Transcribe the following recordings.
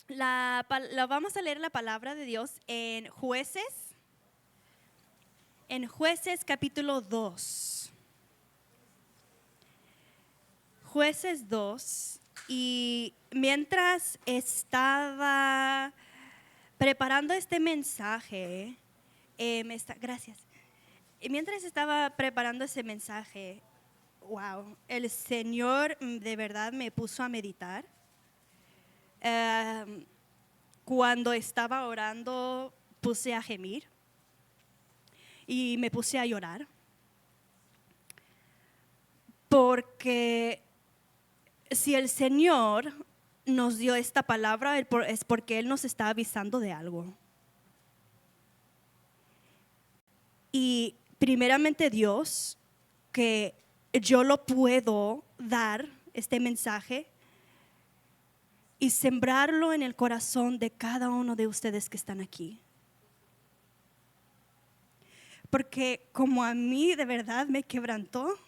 Vamos a leer la palabra de Dios en Jueces capítulo 2. Jueces 2. Y mientras estaba preparando este mensaje, gracias. Y mientras estaba preparando ese mensaje, wow, el Señor de verdad me puso a meditar. Cuando estaba orando, puse a gemir y me puse a llorar. Porque si el Señor nos dio esta palabra, es porque Él nos está avisando de algo. Y primeramente Dios, que yo lo puedo dar, este mensaje, y sembrarlo en el corazón de cada uno de ustedes que están aquí. Porque como a mí de verdad me quebrantó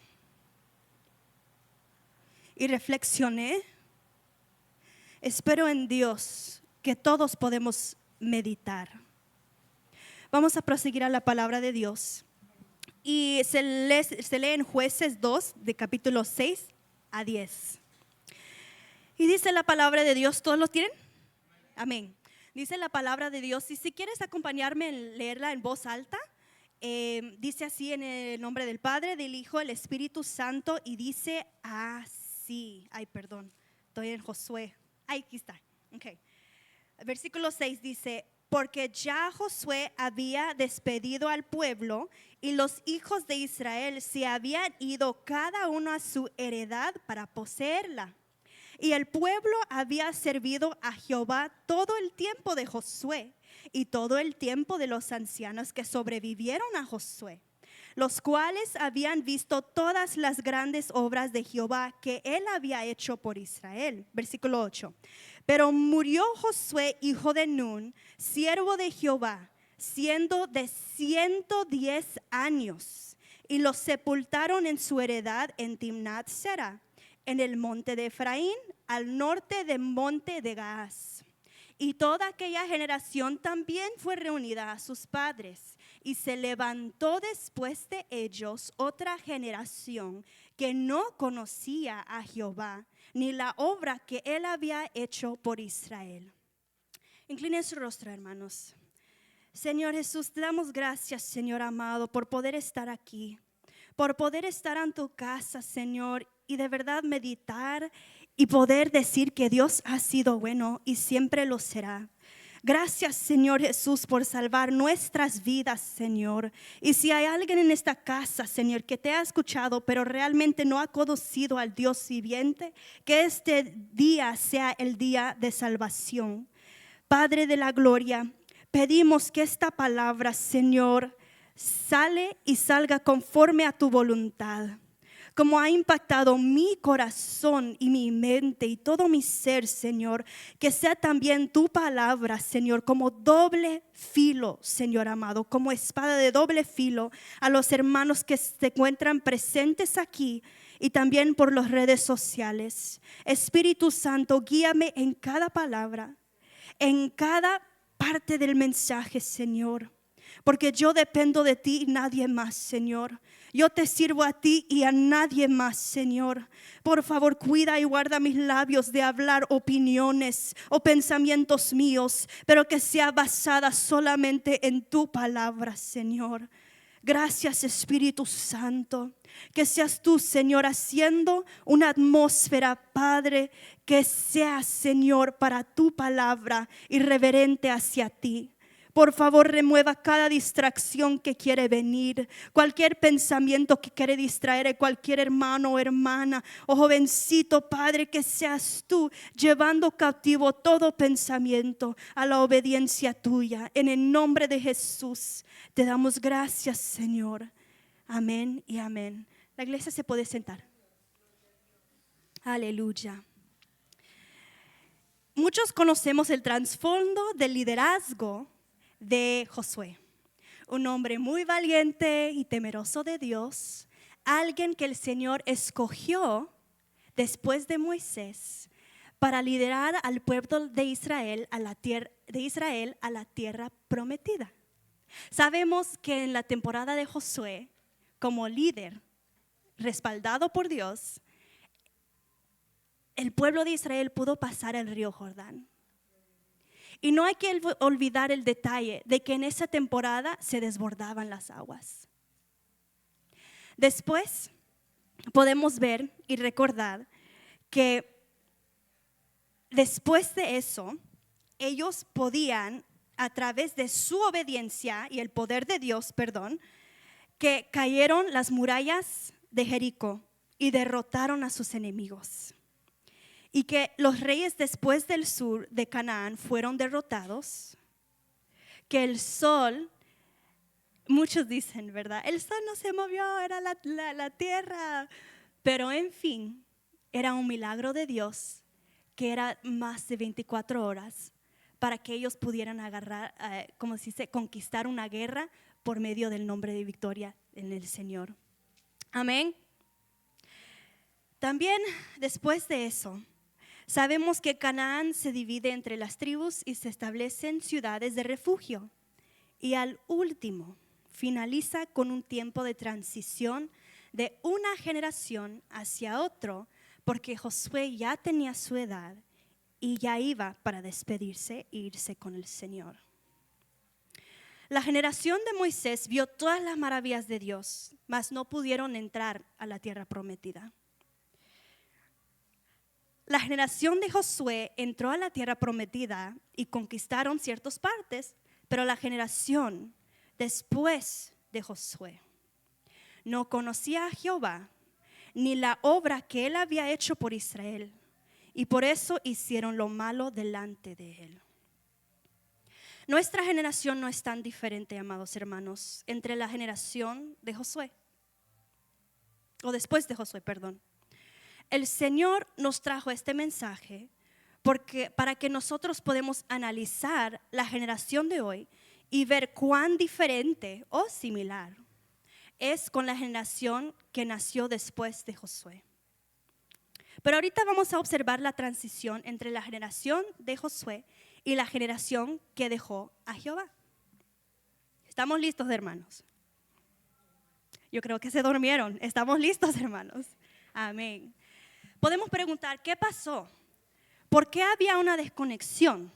y reflexioné, espero en Dios que todos podemos meditar. Vamos a proseguir a la palabra de Dios. Y se lee en Jueces 2, de capítulo 6 a 10. Y dice la palabra de Dios, ¿todos lo tienen? Amén. Dice la palabra de Dios, y si quieres acompañarme en leerla en voz alta, dice así en el nombre del Padre, del Hijo, del Espíritu Santo, y dice así. Ay, perdón, estoy en Josué. Ay, aquí está. Okay. Versículo 6 dice, porque ya Josué había despedido al pueblo y los hijos de Israel se habían ido cada uno a su heredad para poseerla. Y el pueblo había servido a Jehová todo el tiempo de Josué y todo el tiempo de los ancianos que sobrevivieron a Josué, los cuales habían visto todas las grandes obras de Jehová que él había hecho por Israel. Versículo 8. Pero murió Josué, hijo de Nun, siervo de Jehová, siendo de 110 años, y los sepultaron en su heredad en Timnat Sera, en el monte de Efraín, al norte del monte de Gaas. Y toda aquella generación también fue reunida a sus padres, y se levantó después de ellos otra generación que no conocía a Jehová, ni la obra que él había hecho por Israel. Inclinen su rostro, hermanos. Señor Jesús, te damos gracias, Señor amado, por poder estar aquí, por poder estar en tu casa, Señor, y de verdad meditar y poder decir que Dios ha sido bueno y siempre lo será. Gracias, Señor Jesús, por salvar nuestras vidas, Señor. Y si hay alguien en esta casa, Señor, que te ha escuchado, pero realmente no ha conocido al Dios viviente, que este día sea el día de salvación. Padre de la gloria, pedimos que esta palabra, Señor, salga conforme a tu voluntad. Como ha impactado mi corazón y mi mente y todo mi ser, Señor, que sea también tu palabra, Señor, como doble filo, Señor amado, como espada de doble filo a los hermanos que se encuentran presentes aquí y también por las redes sociales. Espíritu Santo, guíame en cada palabra, en cada parte del mensaje, Señor, porque yo dependo de ti y nadie más, Señor. Yo te sirvo a ti y a nadie más, Señor. Por favor, cuida y guarda mis labios de hablar opiniones o pensamientos míos, pero que sea basada solamente en tu palabra, Señor. Gracias, Espíritu Santo. Que seas tú, Señor, haciendo una atmósfera, Padre, que sea, Señor, para tu palabra irreverente hacia ti. Por favor, remueva cada distracción que quiere venir, cualquier pensamiento que quiere distraer a cualquier hermano o hermana o jovencito, Padre, que seas tú llevando cautivo todo pensamiento a la obediencia tuya. En el nombre de Jesús te damos gracias, Señor. Amén y amén. La iglesia se puede sentar. Aleluya. Muchos conocemos el trasfondo del liderazgo de Josué, un hombre muy valiente y temeroso de Dios, alguien que el Señor escogió después de Moisés para liderar al pueblo de Israel a la tierra prometida. Sabemos que en la temporada de Josué, como líder, respaldado por Dios, el pueblo de Israel pudo pasar el río Jordán. Y no hay que olvidar el detalle de que en esa temporada se desbordaban las aguas. Después podemos ver y recordar que después de eso, ellos podían, a través de su obediencia y el poder de Dios, que cayeron las murallas de Jericó y derrotaron a sus enemigos. Y que los reyes después del sur de Canaán fueron derrotados, que el sol, muchos dicen, ¿verdad? El sol no se movió, era la tierra. Pero en fin, era un milagro de Dios, que era más de 24 horas para que ellos pudieran agarrar, como se dice, conquistar una guerra por medio del nombre de victoria en el Señor. Amén. También después de eso, sabemos que Canaán se divide entre las tribus y se establecen ciudades de refugio. Y al último, finaliza con un tiempo de transición de una generación hacia otro, porque Josué ya tenía su edad y ya iba para despedirse e irse con el Señor. La generación de Moisés vio todas las maravillas de Dios, mas no pudieron entrar a la tierra prometida. La generación de Josué entró a la tierra prometida y conquistaron ciertas partes, pero la generación después de Josué no conocía a Jehová ni la obra que él había hecho por Israel, y por eso hicieron lo malo delante de él. Nuestra generación no es tan diferente, amados hermanos, entre la generación de Josué, o después de Josué, El Señor nos trajo este mensaje para que nosotros podamos analizar la generación de hoy y ver cuán diferente o similar es con la generación que nació después de Josué. Pero ahorita vamos a observar la transición entre la generación de Josué y la generación que dejó a Jehová. ¿Estamos listos, hermanos? Yo creo que se durmieron. ¿Estamos listos, hermanos? Amén. Podemos preguntar, ¿qué pasó? ¿Por qué había una desconexión?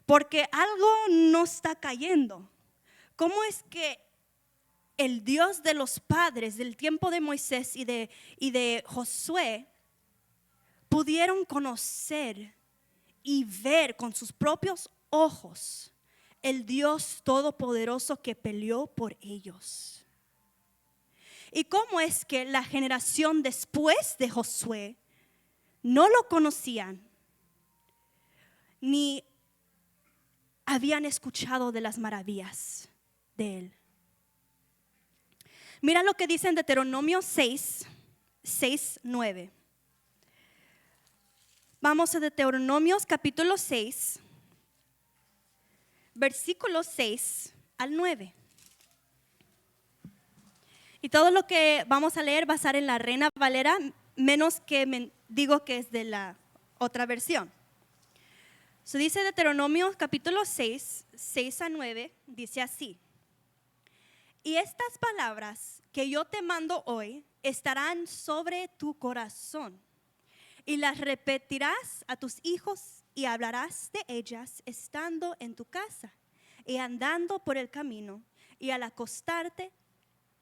Porque algo no está cayendo. ¿Cómo es que el Dios de los padres del tiempo de Moisés y de Josué pudieron conocer y ver con sus propios ojos el Dios todopoderoso que peleó por ellos? ¿Y cómo es que la generación después de Josué no lo conocían ni habían escuchado de las maravillas de él? Mira lo que dice en Deuteronomio 6, 9. Vamos a Deuteronomio capítulo 6, versículos 6 al 9. Y todo lo que vamos a leer va a estar en la Reina Valera, menos que digo que es de la otra versión. Dice Deuteronomio capítulo 6, 6 a 9, dice así: y estas palabras que yo te mando hoy estarán sobre tu corazón, y las repetirás a tus hijos y hablarás de ellas estando en tu casa y andando por el camino y al acostarte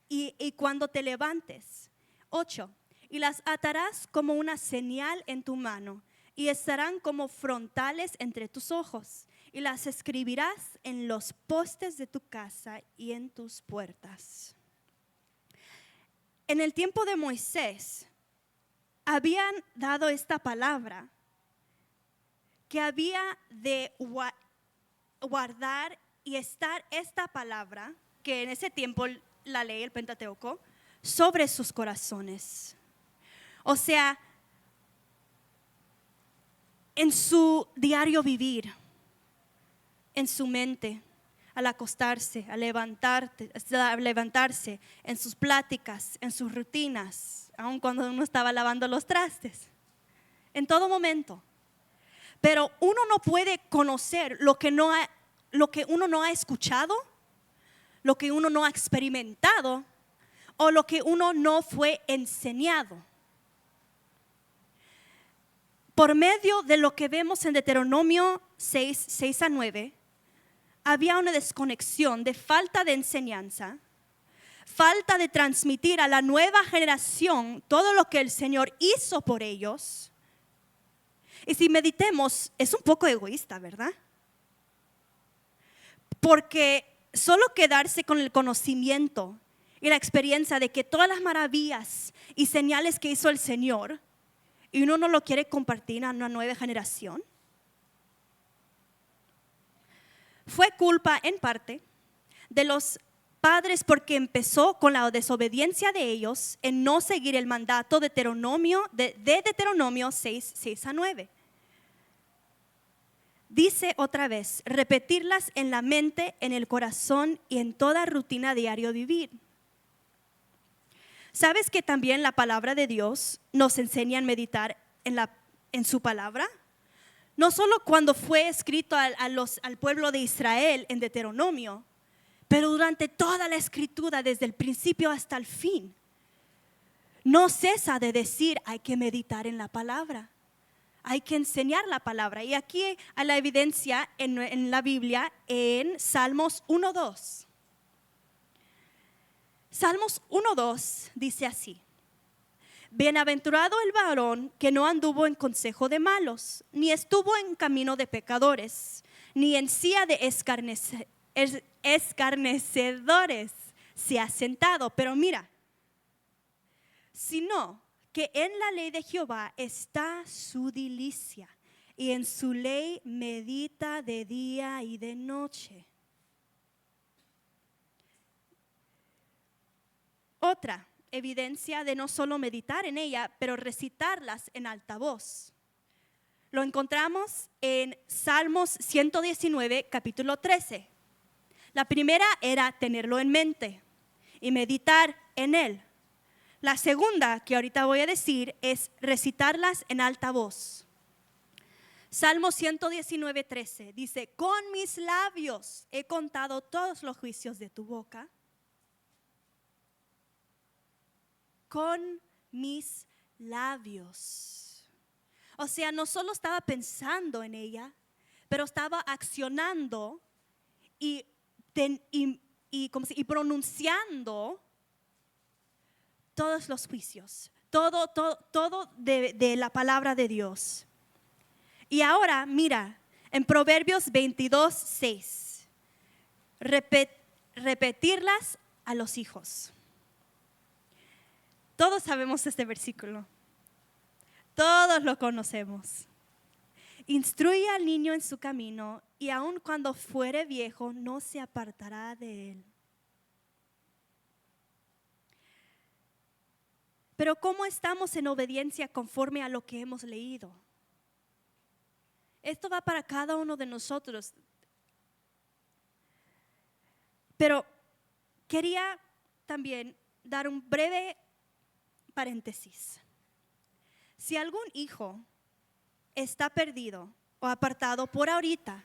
y cuando te levantes. 8. Y las atarás como una señal en tu mano y estarán como frontales entre tus ojos, y las escribirás en los postes de tu casa y en tus puertas. En el tiempo de Moisés habían dado esta palabra que había de guardar y estar esta palabra, que en ese tiempo la ley, el Pentateuco, sobre sus corazones. O sea, en su diario vivir, en su mente, al acostarse, al levantarse, en sus pláticas, en sus rutinas, aun cuando uno estaba lavando los trastes, en todo momento. Pero uno no puede conocer lo que uno no ha escuchado, lo que uno no ha experimentado o lo que uno no fue enseñado. Por medio de lo que vemos en Deuteronomio 6:6-9, había una desconexión de falta de enseñanza, falta de transmitir a la nueva generación todo lo que el Señor hizo por ellos. Y si meditemos, es un poco egoísta, ¿verdad? Porque solo quedarse con el conocimiento y la experiencia de que todas las maravillas y señales que hizo el Señor, y uno no lo quiere compartir a una nueva generación, fue culpa en parte de los padres, porque empezó con la desobediencia de ellos en no seguir el mandato de Deuteronomio 6:6-9. Dice otra vez, repetirlas en la mente, en el corazón y en toda rutina diario vivir. ¿Sabes que también la palabra de Dios nos enseña a meditar en su palabra? No solo cuando fue escrito al pueblo de Israel en Deuteronomio, pero durante toda la escritura, desde el principio hasta el fin. No cesa de decir, hay que meditar en la palabra, hay que enseñar la palabra. Y aquí hay la evidencia en la Biblia en Salmos 1:2. Salmos 1:2 dice así: bienaventurado el varón que no anduvo en consejo de malos, ni estuvo en camino de pecadores, ni en silla de escarnecedores se ha sentado. Pero mira, sino que en la ley de Jehová está su delicia, y en su ley medita de día y de noche. Otra evidencia de no solo meditar en ella, pero recitarlas en alta voz. Lo encontramos en Salmos 119, capítulo 13. La primera era tenerlo en mente y meditar en él. La segunda, que ahorita voy a decir, es recitarlas en alta voz. Salmo 119, 13 dice: con mis labios he contado todos los juicios de tu boca. Con mis labios. O sea, no solo estaba pensando en ella, pero estaba accionando y pronunciando todos los juicios, todo de la palabra de Dios. Y ahora mira, en Proverbios 22:6, repetirlas a los hijos. Todos sabemos este versículo, todos lo conocemos. Instruye al niño en su camino, y aun cuando fuere viejo no se apartará de él. Pero ¿cómo estamos en obediencia conforme a lo que hemos leído? Esto va para cada uno de nosotros. Pero quería también dar un breve paréntesis. Si algún hijo está perdido o apartado por ahorita,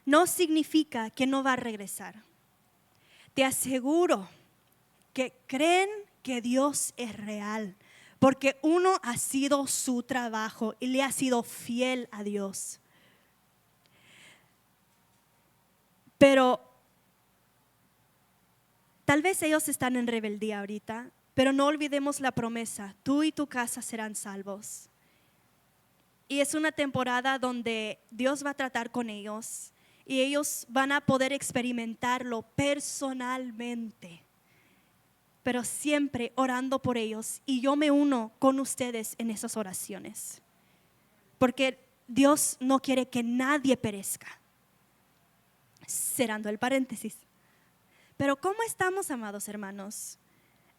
no significa que no va a regresar. Te aseguro que creen que Dios es real, porque uno ha sido su trabajo y le ha sido fiel a Dios. Pero tal vez ellos están en rebeldía ahorita, pero no olvidemos la promesa: tú y tu casa serán salvos. Y es una temporada donde Dios va a tratar con ellos y ellos van a poder experimentarlo personalmente, pero siempre orando por ellos. Y yo me uno con ustedes en esas oraciones, porque Dios no quiere que nadie perezca. Cerrando el paréntesis. Pero ¿cómo estamos, amados hermanos?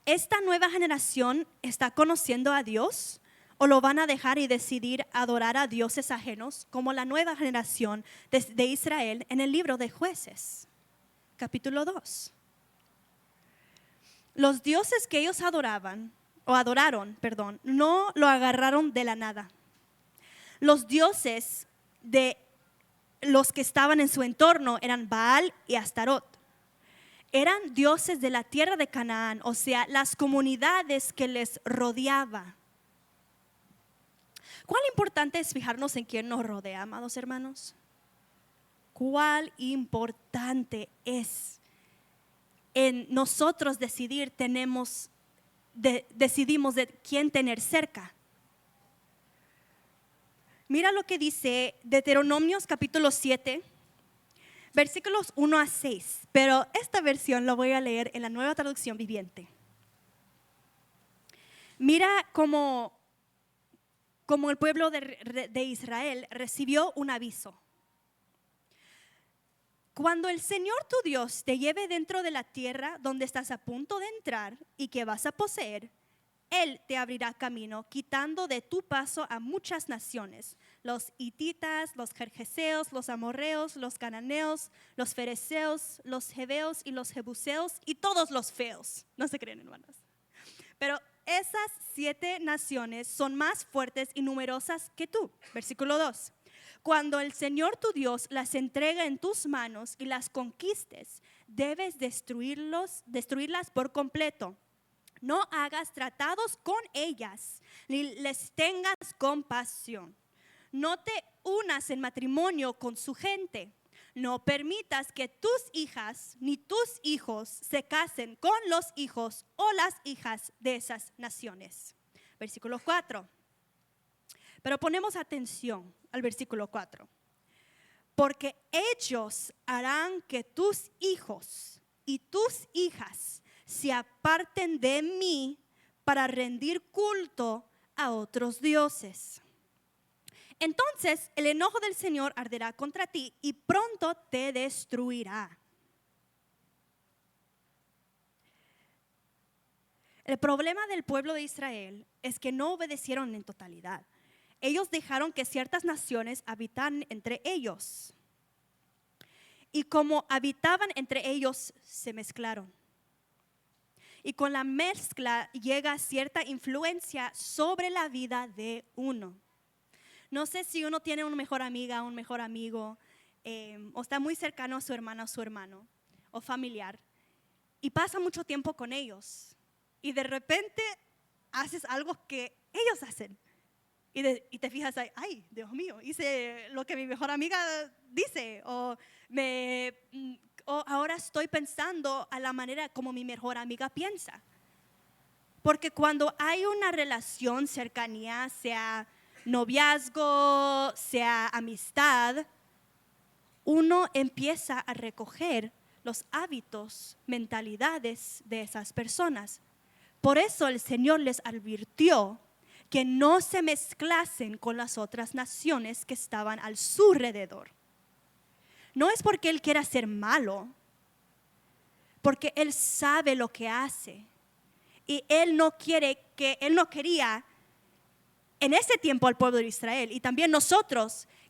¿Esta nueva generación está conociendo a Dios o lo van a dejar y decidir adorar a dioses ajenos como la nueva generación de Israel en el libro de Jueces, capítulo 2? Los dioses que ellos adoraron, no lo agarraron de la nada. Los dioses de los que estaban en su entorno eran Baal y Astarot. Eran dioses de la tierra de Canaán, o sea, las comunidades que les rodeaba. ¿Cuál importante es fijarnos en quién nos rodea, amados hermanos? ¿Cuál importante es en nosotros decidimos de quién tener cerca? Mira lo que dice Deuteronomios capítulo 7, versículos 1 a 6. Pero esta versión lo voy a leer en la Nueva Traducción Viviente. Mira cómo el pueblo de Israel recibió un aviso. Cuando el Señor tu Dios te lleve dentro de la tierra donde estás a punto de entrar y que vas a poseer, Él te abrirá camino, quitando de tu paso a muchas naciones: los hititas, los jerjeseos, los amorreos, los cananeos, los fereceos, los jeveos y los jebuseos y todos los feos. No se creen, hermanos. Pero esas 7 naciones son más fuertes y numerosas que tú. Versículo 2. Cuando el Señor tu Dios las entrega en tus manos y las conquistes, debes destruirlas por completo. No hagas tratados con ellas, ni les tengas compasión. No te unas en matrimonio con su gente. No permitas que tus hijas ni tus hijos se casen con los hijos o las hijas de esas naciones. Versículo 4. Pero ponemos atención al versículo 4. Porque ellos harán que tus hijos y tus hijas se aparten de mí para rendir culto a otros dioses. Entonces el enojo del Señor arderá contra ti y pronto te destruirá. El problema del pueblo de Israel es que no obedecieron en totalidad. Ellos dejaron que ciertas naciones habitaran entre ellos. Y como habitaban entre ellos, se mezclaron. Y con la mezcla llega cierta influencia sobre la vida de uno. No sé si uno tiene una mejor amiga, un mejor amigo, o está muy cercano a su hermana o su hermano, o familiar, y pasa mucho tiempo con ellos. Y de repente haces algo que ellos hacen. Y te fijas, ay, Dios mío, hice lo que mi mejor amiga dice, o ahora estoy pensando a la manera como mi mejor amiga piensa. Porque cuando hay una relación, cercanía, sea noviazgo, sea amistad, uno empieza a recoger los hábitos, mentalidades de esas personas. Por eso el Señor les advirtió que no se mezclasen con las otras naciones que estaban a su alrededor. No es porque Él quiera ser malo, porque Él sabe lo que hace. Y Él no quería en ese tiempo al pueblo de Israel y también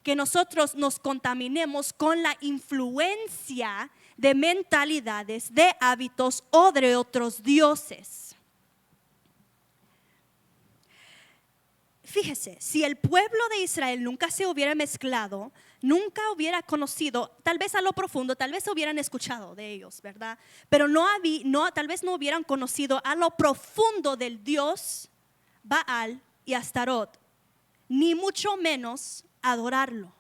que nosotros nos contaminemos con la influencia de mentalidades, de hábitos o de otros dioses. Fíjese, si el pueblo de Israel nunca se hubiera mezclado, nunca hubiera conocido, tal vez a lo profundo, tal vez hubieran escuchado de ellos, ¿verdad? Pero tal vez no hubieran conocido a lo profundo del Dios Baal y Astarot, ni mucho menos adorarlo.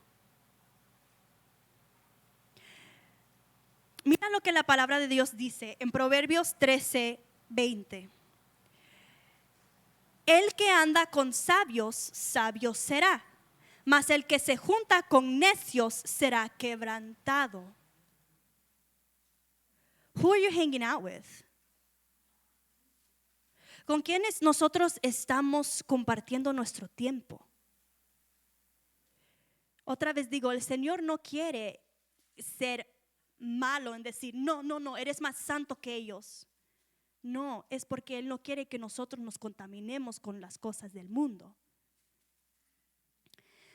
Mira lo que la palabra de Dios dice en Proverbios 13:20. El que anda con sabios, sabio será, mas el que se junta con necios será quebrantado. Who are you hanging out with? ¿Con quiénes nosotros estamos compartiendo nuestro tiempo? Otra vez digo, el Señor no quiere ser malo en decir, no, eres más santo que ellos. No, es porque Él no quiere que nosotros nos contaminemos con las cosas del mundo.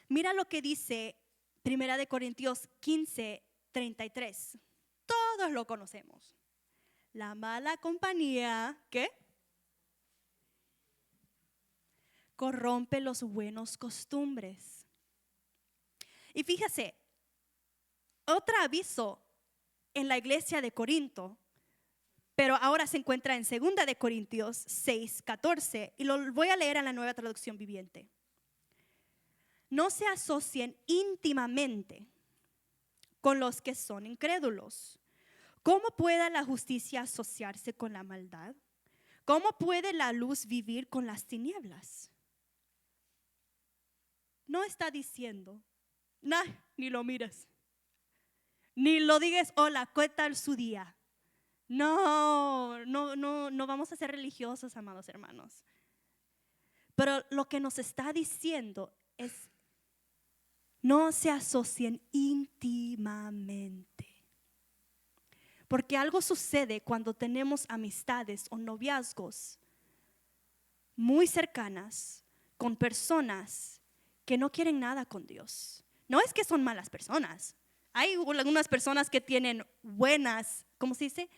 Mira lo que dice 1 Corintios 15:33. Todos lo conocemos. La mala compañía, ¿qué? Corrompe los buenos costumbres. Y fíjese, otro aviso en la iglesia de Corinto, pero ahora se encuentra en 2 de Corintios 6:14, y lo voy a leer en la Nueva Traducción Viviente. No se asocien íntimamente con los que son incrédulos. ¿Cómo puede la justicia asociarse con la maldad? ¿Cómo puede la luz vivir con las tinieblas? No está diciendo, nah, ni lo mires, ni lo digas, hola, ¿qué tal su día? No vamos a ser religiosos, amados hermanos. Pero lo que nos está diciendo es, no se asocien íntimamente. Porque algo sucede cuando tenemos amistades o noviazgos muy cercanas con personas que no quieren nada con Dios. No es que son malas personas. Hay algunas personas que tienen buenas, ¿cómo se dice?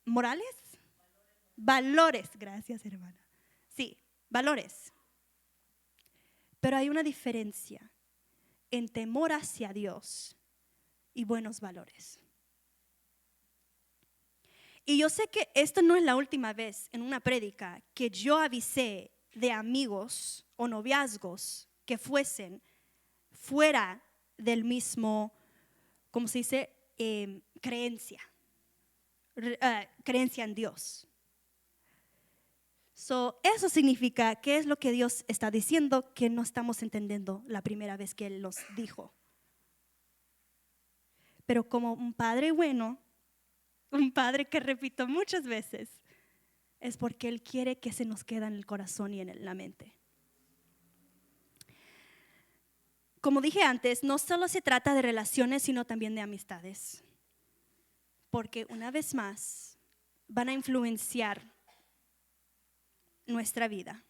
¿Morales? Valores. Gracias, hermana. Sí, valores. Pero hay una diferencia en temor hacia Dios y buenos valores. Y yo sé que esto no es la última vez en una prédica que yo avisé de amigos o noviazgos que fuesen fuera del mismo, ¿cómo se dice? Creencia en Dios. Eso significa, ¿qué es lo que Dios está diciendo? Que no estamos entendiendo la primera vez que Él nos dijo. Pero como un padre bueno, un padre que repito muchas veces, es porque Él quiere que se nos quede en el corazón y en la mente. Como dije antes, no solo se trata de relaciones, sino también de amistades. Porque una vez más, van a influenciar nuestra vida.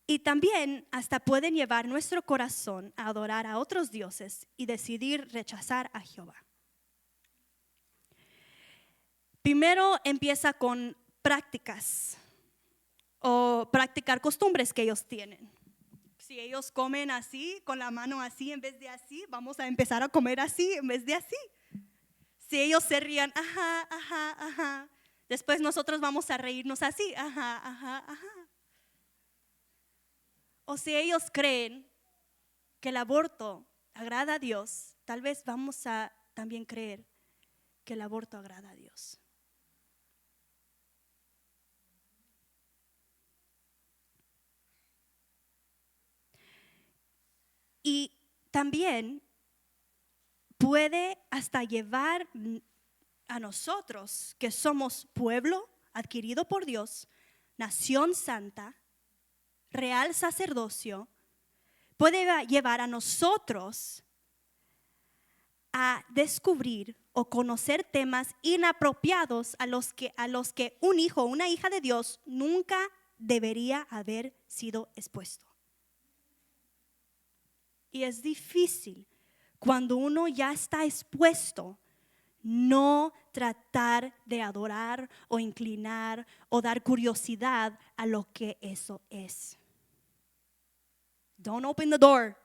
Y también hasta pueden llevar nuestro corazón a adorar a otros dioses y decidir rechazar a Jehová. Primero empieza con prácticas o practicar costumbres que ellos tienen. Si ellos comen así, con la mano así en vez de así, vamos a empezar a comer así en vez de así. Si ellos se rían, ajá, ajá, ajá, después nosotros vamos a reírnos así, ajá, ajá, ajá. O si ellos creen que el aborto agrada a Dios, tal vez vamos a también creer que el aborto agrada a Dios. Y también puede hasta llevar a nosotros, que somos pueblo adquirido por Dios, nación santa, real sacerdocio, puede llevar a nosotros a descubrir o conocer temas inapropiados a los que un hijo o una hija de Dios nunca debería haber sido expuesto. Y es difícil cuando uno ya está expuesto no tratar de adorar o inclinar o dar curiosidad a lo que eso es. Don't open the door.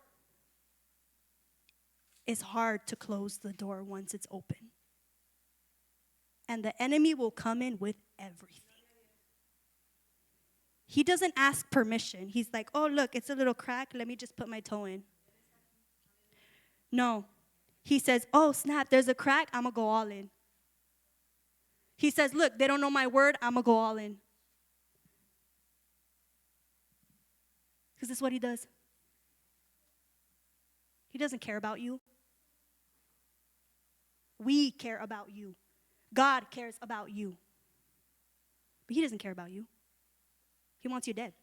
It's hard to close the door once it's open. And the enemy will come in with everything. He doesn't ask permission. He's like, oh, look, it's a little crack. Let me just put my toe in. No. He says, oh, snap, there's a crack. I'm going to go all in. He says, look, they don't know my word. I'm going to go all in. Because this is what he does. He doesn't care about you. We care about you. God cares about you. But he doesn't care about you. He wants you dead.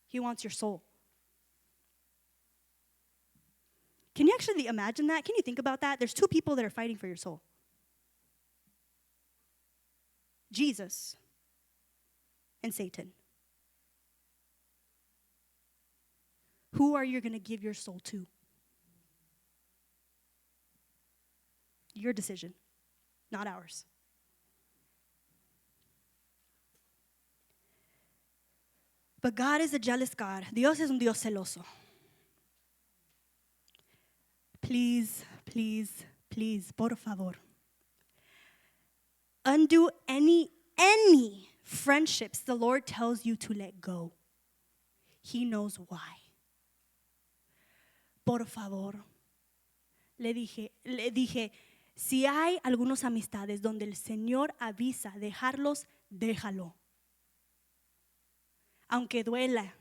He wants your soul. Can you actually imagine that? Can you think about that? There's two people that are fighting for your soul. Jesus and Satan. Who are you going to give your soul to? Your decision, not ours. But God is a jealous God. Dios es un Dios celoso. please, please, please, por favor. Undo any friendships the Lord tells you to let go. He knows why. Por favor. Le dije, si hay algunas amistades donde el Señor avisa dejarlos, déjalo. Aunque duela.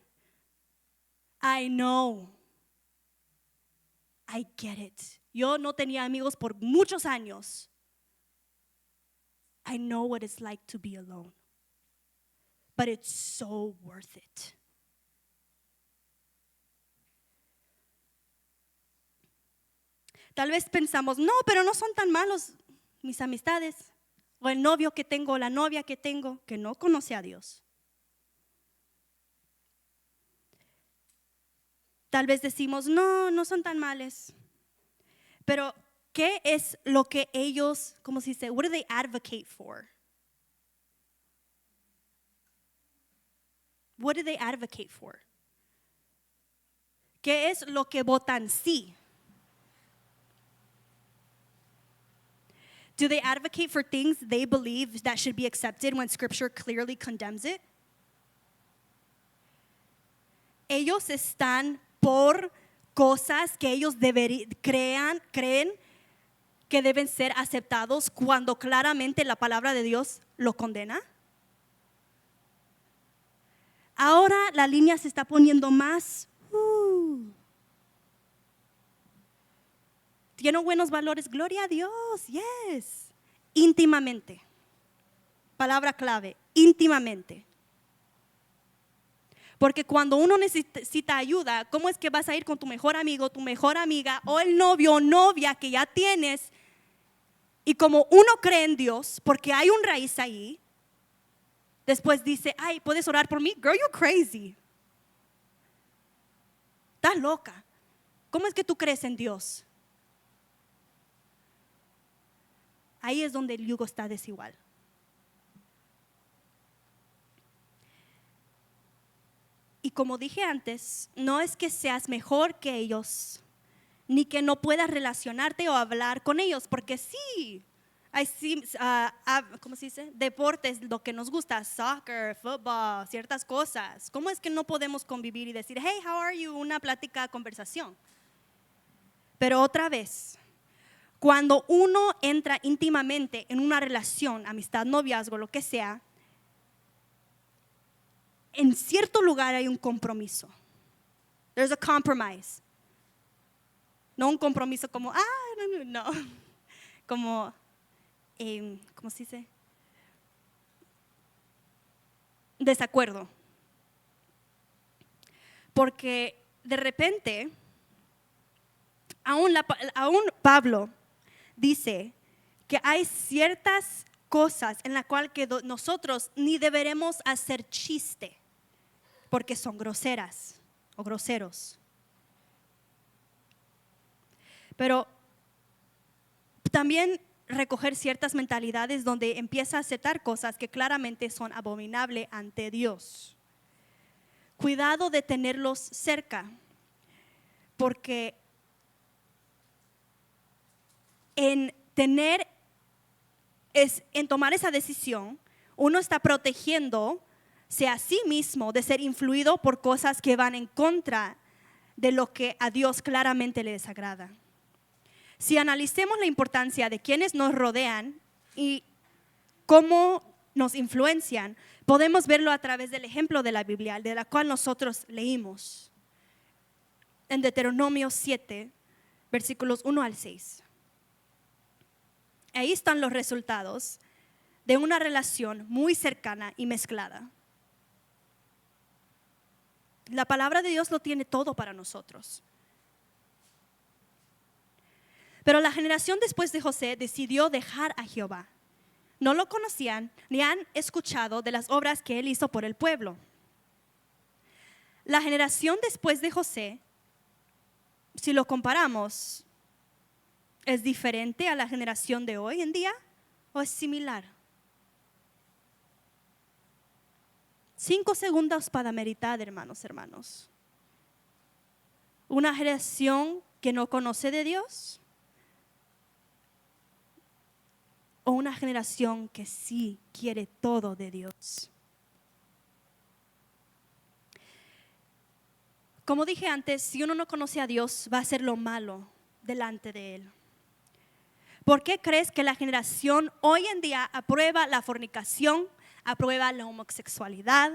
I know. I get it. Yo no tenía amigos por muchos años. I know what it's like to be alone. But it's so worth it. Tal vez pensamos, no, pero no son tan malos mis amistades. O el novio que tengo, o la novia que tengo, que no conoce a Dios. Tal vez decimos, no son tan males. Pero, ¿qué es lo que ellos, cómo se dice? What do they advocate for? What do they advocate for? ¿Qué es lo que votan sí? Do they advocate for things they believe that should be accepted when Scripture clearly condemns it? Ellos están por cosas que ellos creen que deben ser aceptados cuando claramente la palabra de Dios lo condena. Ahora la línea se está poniendo más. ¿Tienen buenos valores? Gloria a Dios, yes. Íntimamente. Palabra clave, íntimamente. Porque cuando uno necesita ayuda, ¿cómo es que vas a ir con tu mejor amigo, tu mejor amiga o el novio o novia que ya tienes? Y como uno cree en Dios, porque hay un raíz ahí, después dice, ay, ¿puedes orar por mí? Girl, you're crazy. Estás loca. ¿Cómo es que tú crees en Dios? Ahí es donde el yugo está desigual. Y como dije antes, no es que seas mejor que ellos, ni que no puedas relacionarte o hablar con ellos, porque sí, hay ¿cómo se dice? Deportes, lo que nos gusta, soccer, fútbol, ciertas cosas. ¿Cómo es que no podemos convivir y decir, hey, how are you? Una plática, conversación. Pero otra vez, cuando uno entra íntimamente en una relación, amistad, noviazgo, lo que sea, en cierto lugar hay un compromiso. There's a compromise. No un compromiso como, no. Como, ¿cómo se dice? Desacuerdo. Porque de repente, aún Pablo dice que hay ciertas cosas en las cuales nosotros ni deberemos hacer chiste porque son groseras o groseros. Pero también recoger ciertas mentalidades donde empieza a aceptar cosas que claramente son abominables ante Dios. Cuidado de tenerlos cerca, porque en tomar esa decisión, uno está protegiéndose a sí mismo de ser influido por cosas que van en contra de lo que a Dios claramente le desagrada. Si analicemos la importancia de quienes nos rodean y cómo nos influencian, podemos verlo a través del ejemplo de la Biblia, de la cual nosotros leímos en Deuteronomio 7, versículos 1 al 6. Ahí están los resultados de una relación muy cercana y mezclada. La palabra de Dios lo tiene todo para nosotros. Pero la generación después de José decidió dejar a Jehová. No lo conocían ni han escuchado de las obras que él hizo por el pueblo. La generación después de José, si lo comparamos, ¿es diferente a la generación de hoy en día o es similar? 5 segundos para meditar, hermanos. Una generación que no conoce de Dios o una generación que sí quiere todo de Dios? Como dije antes, si uno no conoce a Dios, va a hacer lo malo delante de Él. ¿Por qué crees que la generación hoy en día aprueba la fornicación, aprueba la homosexualidad,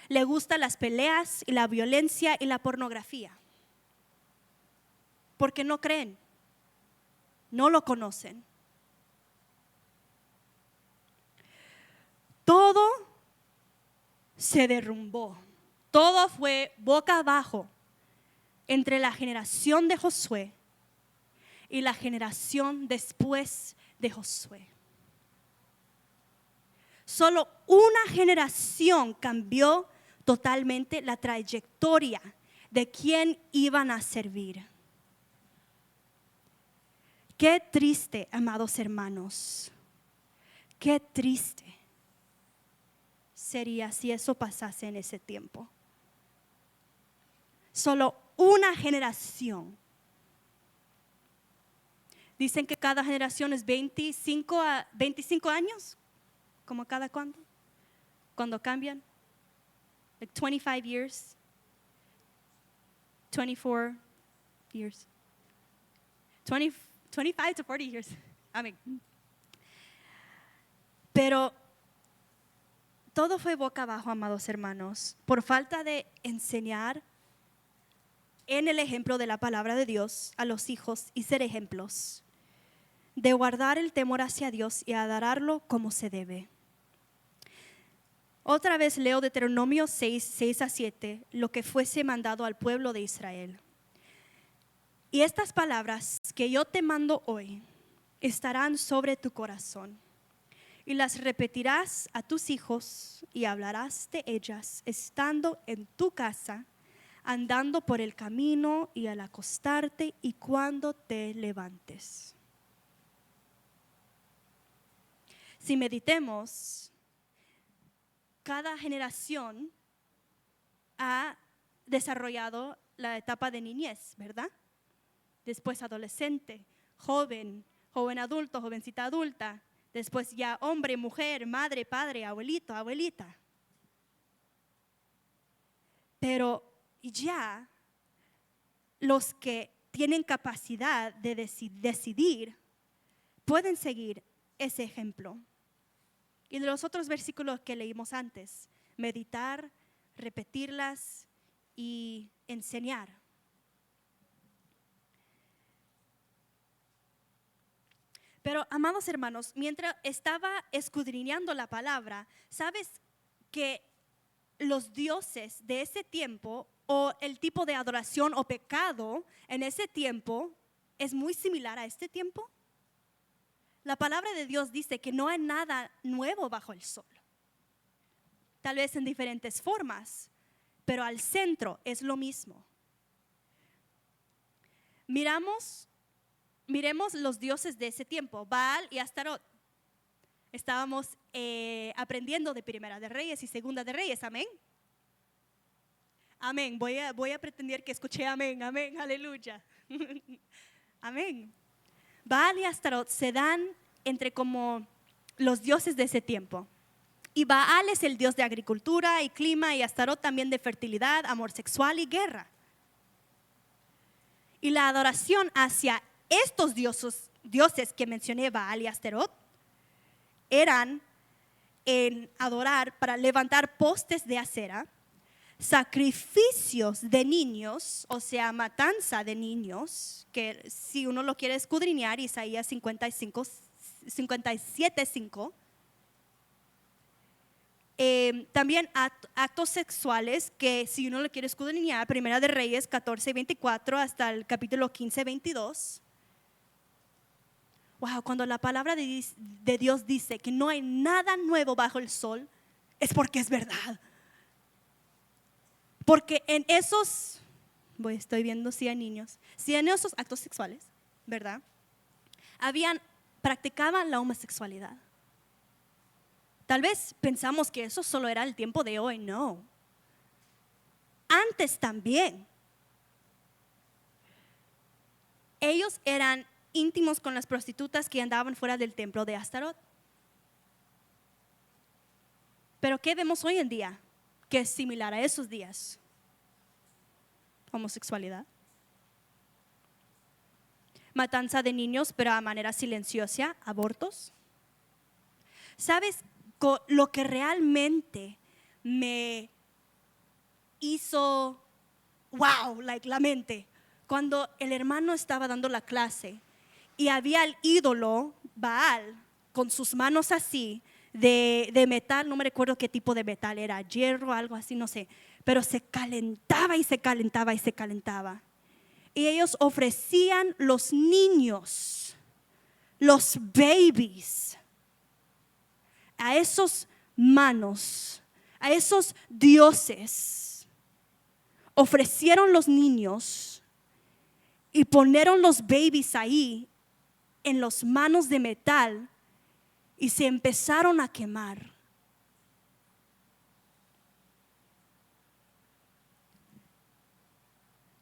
le gustan las peleas y la violencia y la pornografía? Porque no creen, no lo conocen. Todo se derrumbó, todo fue boca abajo entre la generación de Josué y la generación después de Josué. Solo una generación cambió totalmente la trayectoria de quién iban a servir. Qué triste, amados hermanos, qué triste sería si eso pasase en ese tiempo. Solo una generación. Dicen que cada generación es 25 años, como cada cuando cambian. Like 25 years, 24 years, 25 to 40 years. Amén. Pero todo fue boca abajo, amados hermanos, por falta de enseñar en el ejemplo de la palabra de Dios a los hijos y ser ejemplos, de guardar el temor hacia Dios y adorarlo como se debe. Otra vez leo Deuteronomio 6:6-7, lo que fuese mandado al pueblo de Israel. Y estas palabras que yo te mando hoy estarán sobre tu corazón, y las repetirás a tus hijos y hablarás de ellas estando en tu casa, andando por el camino y al acostarte y cuando te levantes. Si meditemos, cada generación ha desarrollado la etapa de niñez, ¿verdad? Después adolescente, joven adulto, jovencita adulta. Después ya hombre, mujer, madre, padre, abuelito, abuelita. Pero ya los que tienen capacidad de decidir pueden seguir ese ejemplo. Y de los otros versículos que leímos antes, meditar, repetirlas y enseñar. Pero, amados hermanos, mientras estaba escudriñando la palabra, ¿sabes que los dioses de ese tiempo o el tipo de adoración o pecado en ese tiempo es muy similar a este tiempo? La palabra de Dios dice que no hay nada nuevo bajo el sol. Tal vez en diferentes formas, pero al centro es lo mismo. Miremos los dioses de ese tiempo, Baal y Astarot. Estábamos aprendiendo de Primera de Reyes y Segunda de Reyes, amén. Amén, voy a pretender que escuché amén, amén, aleluya. Amén. Baal y Astarot se dan entre como los dioses de ese tiempo. Y Baal es el dios de agricultura y clima, y Astarot también de fertilidad, amor sexual y guerra. Y la adoración hacia estos dioses que mencioné, Baal y Astarot, eran en adorar para levantar postes de acera, sacrificios de niños, o sea, matanza de niños, que si uno lo quiere escudriñar, Isaías 57:5. También actos sexuales, que si uno lo quiere escudriñar, Primera de Reyes 14:24 hasta el capítulo 15:22. Wow, cuando la palabra de Dios dice que no hay nada nuevo bajo el sol, es porque es verdad. Porque en esos, estoy viendo si hay niños, si en esos actos sexuales, ¿verdad? Practicaban la homosexualidad. Tal vez pensamos que eso solo era el tiempo de hoy, no. Antes también. ellos eran íntimos con las prostitutas que andaban fuera del templo de Astarot. Pero ¿qué vemos hoy en día que es similar a esos días? Homosexualidad, matanza de niños, pero a manera silenciosa, abortos. ¿Sabes? Lo que realmente me hizo, wow, la mente, cuando el hermano estaba dando la clase y había el ídolo Baal con sus manos así, de metal, no me recuerdo qué tipo de metal era, hierro, algo así, no sé, pero se calentaba y se calentaba y se calentaba. Y ellos ofrecían los niños, los babies, a esos manos, a esos dioses. Ofrecieron los niños y ponieron los babies ahí en las manos de metal y se empezaron a quemar.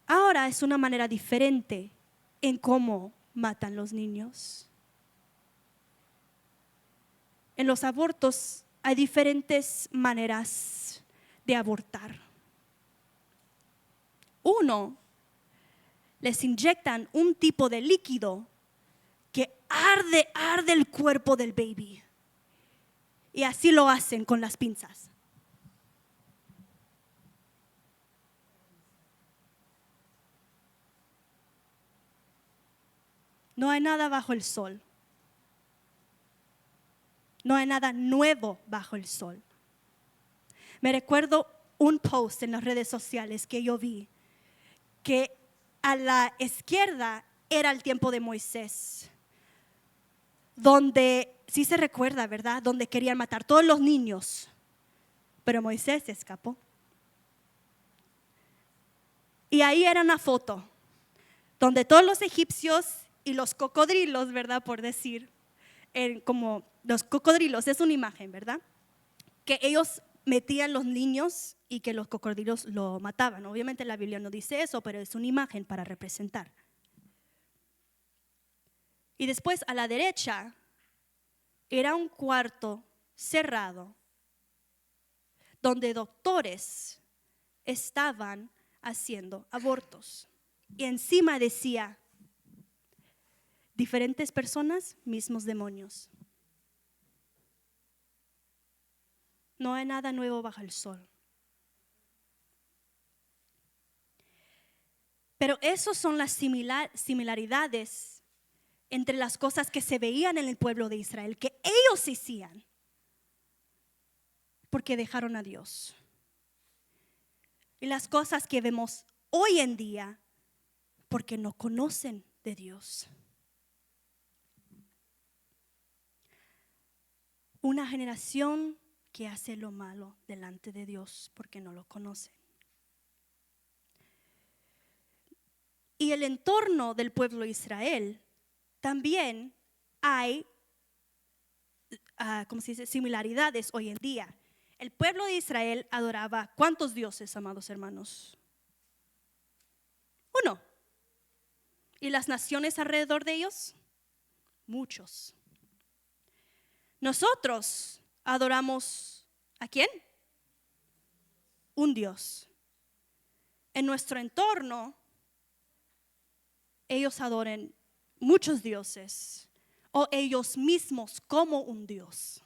Ahora es una manera diferente en cómo matan los niños. En los abortos hay diferentes maneras de abortar. Uno, les inyectan un tipo de líquido que arde el cuerpo del baby. Y así lo hacen con las pinzas. No hay nada bajo el sol. No hay nada nuevo bajo el sol. Me recuerdo un post en las redes sociales que yo vi, que a la izquierda era el tiempo de Moisés, donde, sí se recuerda, ¿verdad? Donde querían matar todos los niños, pero Moisés se escapó. Y ahí era una foto, donde todos los egipcios y los cocodrilos, ¿verdad? Por decir, como los cocodrilos, es una imagen, ¿verdad? Que ellos metían los niños y que los cocodrilos lo mataban. Obviamente la Biblia no dice eso, pero es una imagen para representar. Y después a la derecha era un cuarto cerrado donde doctores estaban haciendo abortos. Y encima decía, diferentes personas, mismos demonios. No hay nada nuevo bajo el sol. Pero esas son las similaridades entre las cosas que se veían en el pueblo de Israel, que ellos hacían, porque dejaron a Dios. Y las cosas que vemos hoy en día, porque no conocen de Dios. Una generación que hace lo malo delante de Dios porque no lo conocen. Y el entorno del pueblo de Israel también hay, ¿cómo se dice?, similaridades hoy en día. El pueblo de Israel adoraba ¿cuántos dioses, amados hermanos? Uno. ¿Y las naciones alrededor de ellos? Muchos. Nosotros adoramos ¿a quién? Un Dios. En nuestro entorno, ellos adoran muchos dioses o ellos mismos como un Dios.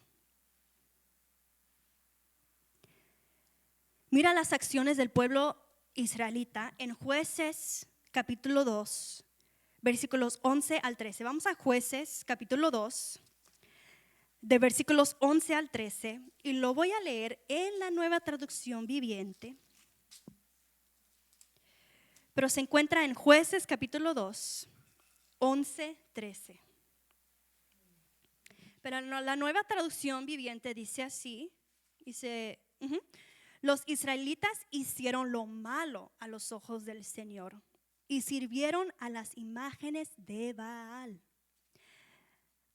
Mira las acciones del pueblo israelita en Jueces capítulo 2, versículos 11 al 13. Vamos a Jueces capítulo 2, de versículos 11 al 13, y lo voy a leer en la Nueva Traducción Viviente. Pero se encuentra en Jueces capítulo 2, 11, 13. Pero la Nueva Traducción Viviente dice así, dice, los israelitas hicieron lo malo a los ojos del Señor y sirvieron a las imágenes de Baal.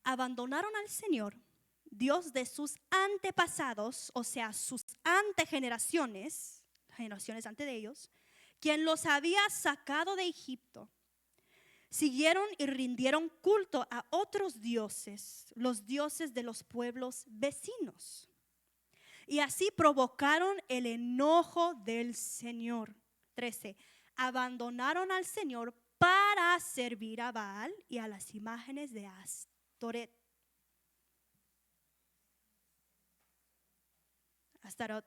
Abandonaron al Señor, Dios de sus antepasados, o sea, sus antegeneraciones, generaciones antes de ellos, quien los había sacado de Egipto. Siguieron y rindieron culto a otros dioses, los dioses de los pueblos vecinos. Y así provocaron el enojo del Señor. 13. Abandonaron al Señor para servir a Baal y a las imágenes de Astoret. Astarot.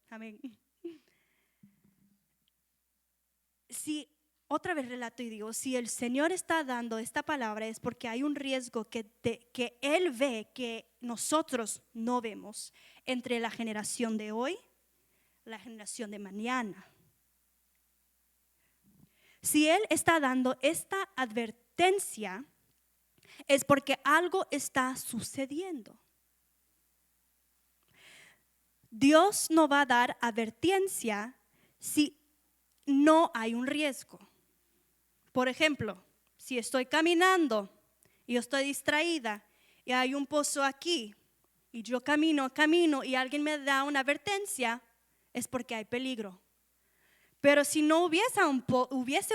Amén. Si otra vez relato y digo, si el Señor está dando esta palabra es porque hay un riesgo que Él ve que nosotros no vemos entre la generación de hoy y la generación de mañana. Si Él está dando esta advertencia es porque algo está sucediendo. Dios no va a dar advertencia si no hay un riesgo. Por ejemplo, si estoy caminando y yo estoy distraída y hay un pozo aquí y yo camino y alguien me da una advertencia, es porque hay peligro. Pero si no hubiese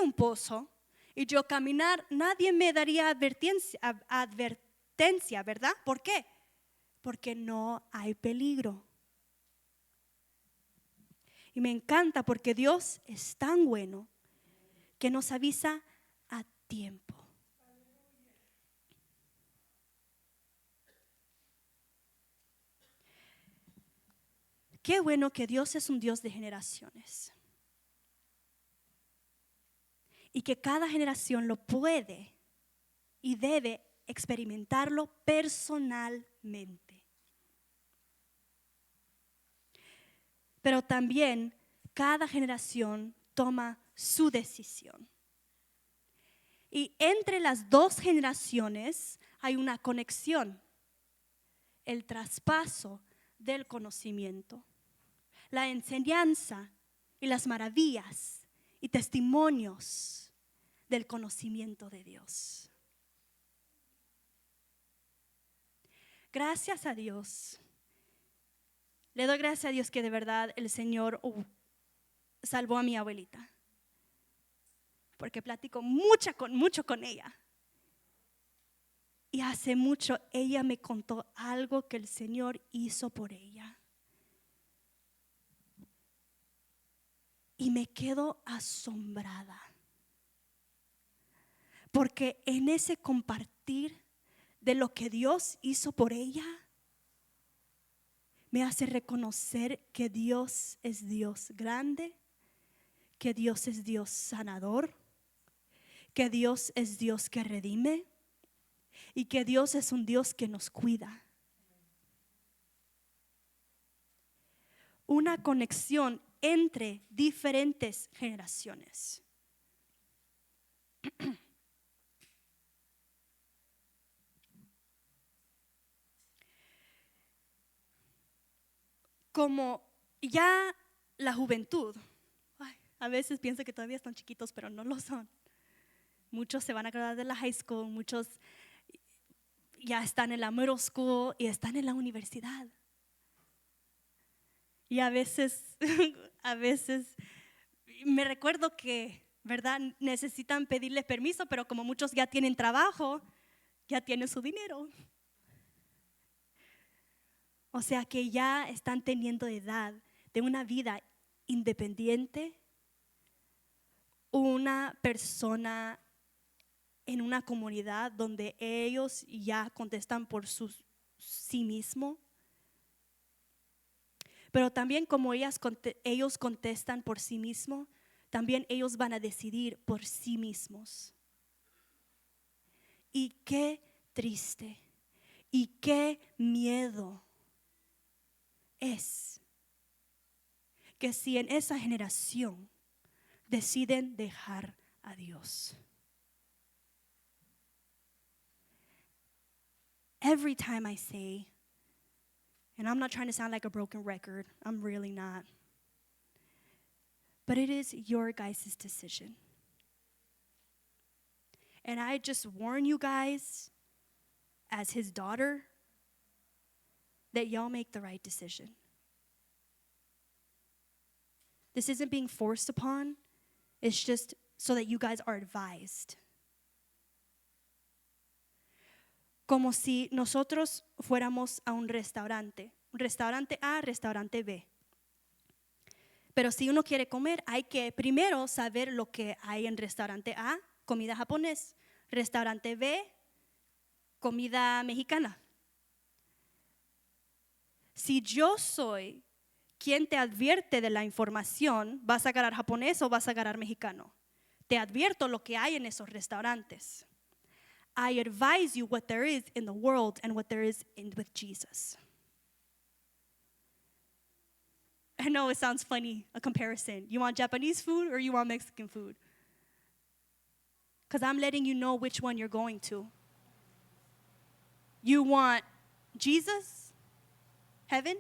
un pozo y yo caminar, nadie me daría advertencia, ¿verdad? ¿Por qué? Porque no hay peligro. Y me encanta porque Dios es tan bueno que nos avisa a tiempo. Qué bueno que Dios es un Dios de generaciones. Y que cada generación lo puede y debe experimentarlo personalmente. Pero también cada generación toma su decisión. Y entre las dos generaciones hay una conexión, el traspaso del conocimiento, la enseñanza y las maravillas y testimonios del conocimiento de Dios. Gracias a Dios. Le doy gracias a Dios que de verdad el Señor salvó a mi abuelita. Porque platico mucho con ella. Y hace mucho ella me contó algo que el Señor hizo por ella. Y me quedo asombrada. Porque en ese compartir de lo que Dios hizo por ella, me hace reconocer que Dios es Dios grande, que Dios es Dios sanador, que Dios es Dios que redime y que Dios es un Dios que nos cuida. Una conexión entre diferentes generaciones. Como ya la juventud, a veces pienso que todavía están chiquitos, pero no lo son. Muchos se van a graduar de la high school, muchos ya están en la middle school y están en la universidad. Y a veces me recuerdo que, ¿verdad? Necesitan pedirles permiso, pero como muchos ya tienen trabajo, ya tienen su dinero. O sea que ya están teniendo edad de una vida independiente, una persona en una comunidad donde ellos ya contestan por sí mismo. Pero también como ellos contestan por sí mismos, también ellos van a decidir por sí mismos. Y qué triste y qué miedo es que si en esa generación deciden dejar a Dios. Every time I say, and I'm not trying to sound like a broken record, I'm really not, but it is your guys' decision. And I just warn you guys, as his daughter, that y'all make the right decision. This isn't being forced upon. It's just so that you guys are advised. como si nosotros fuéramos a un restaurante A, restaurante B. Pero si uno quiere comer, hay que primero saber lo que hay en restaurante A, comida japonés, restaurante B, comida mexicana. Si yo soy quien te advierte de la información, ¿vas a agarrar japonés o vas a agarrar mexicano? Te advierto lo que hay en esos restaurantes. I advise you what there is in the world and what there is with Jesus. I know it sounds funny, a comparison. You want Japanese food or you want Mexican food? Because I'm letting you know which one you're going to. You want Jesus, heaven,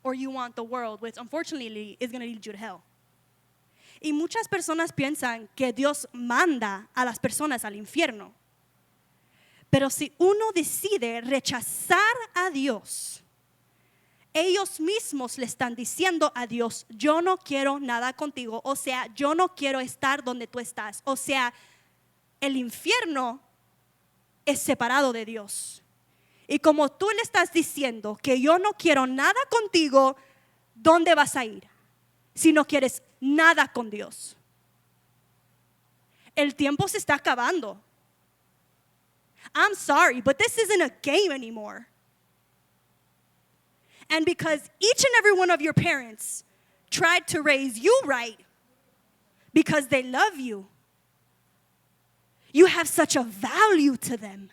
or you want the world, which unfortunately is going to lead you to hell. Y muchas personas piensan que Dios manda a las personas al infierno. Pero si uno decide rechazar a Dios, ellos mismos le están diciendo a Dios, yo no quiero nada contigo. O sea, yo no quiero estar donde tú estás. O sea, el infierno es separado de Dios. Y como tú le estás diciendo que yo no quiero nada contigo, ¿dónde vas a ir? Si no quieres nada con Dios. El tiempo se está acabando. I'm sorry, but this isn't a game anymore. And because each and every one of your parents tried to raise you right because they love you, you have such a value to them.